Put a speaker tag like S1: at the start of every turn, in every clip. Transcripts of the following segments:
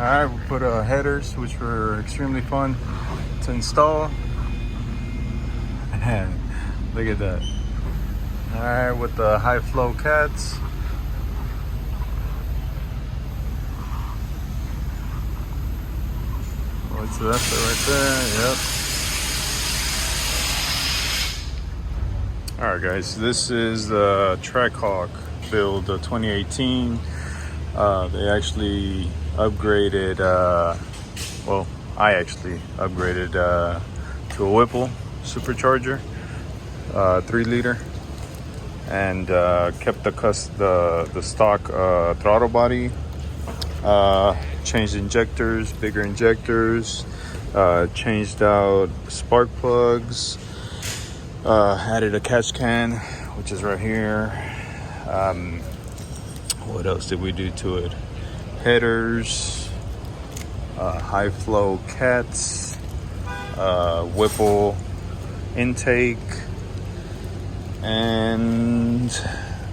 S1: Alright, we put headers, which were extremely fun to install. And look at that. Alright, with the high flow cats. What's that right there? Yep. Alright guys, this is the Trackhawk build 2018. They actually upgraded, well, I actually upgraded to a Whipple supercharger, 3-liter, and kept the stock throttle body. Changed injectors, bigger injectors, changed out spark plugs, added a catch can, which is right here. What else did we do to it? Headers, high flow cats, Whipple intake, and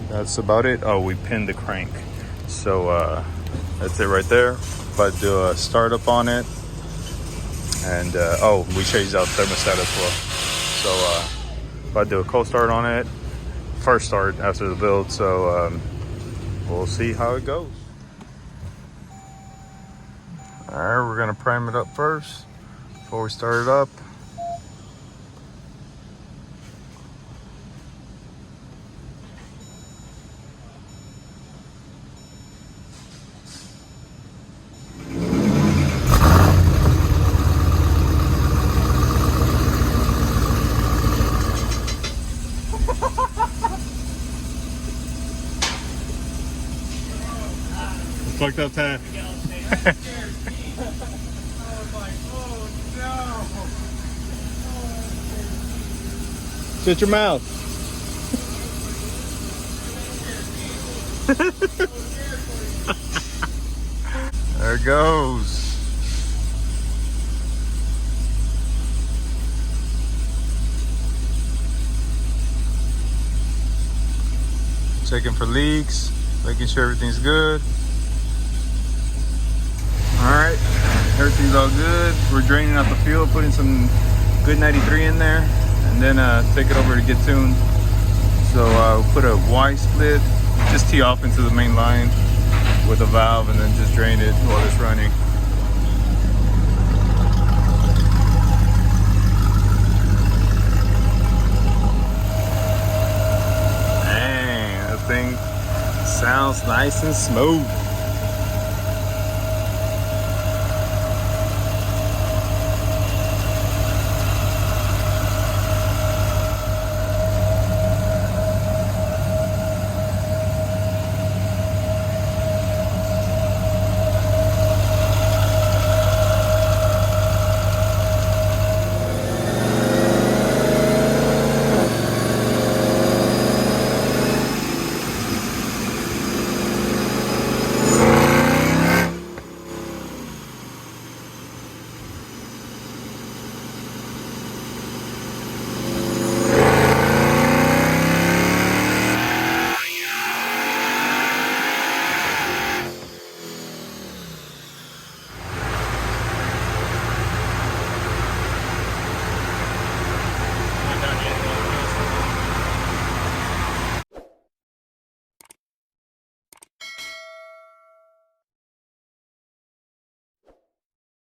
S1: that's about it. Oh, we pinned the crank. So that's it right there. But do a startup on it, and oh, we changed out thermostat as well. So if I do a cold start on it, first start after the build. So we'll see how it goes. All right, we're gonna prime it up first before we start it up. Fucked up tire. Shut your mouth. There it goes. Checking for leaks, making sure everything's good. Alright, everything's all good. We're draining out the fuel, putting some good 93 in there, and then take it over to get tuned. So we'll put a Y split, just tee off into the main line with a valve, and then just drain it while it's running. Dang, that thing sounds nice and smooth.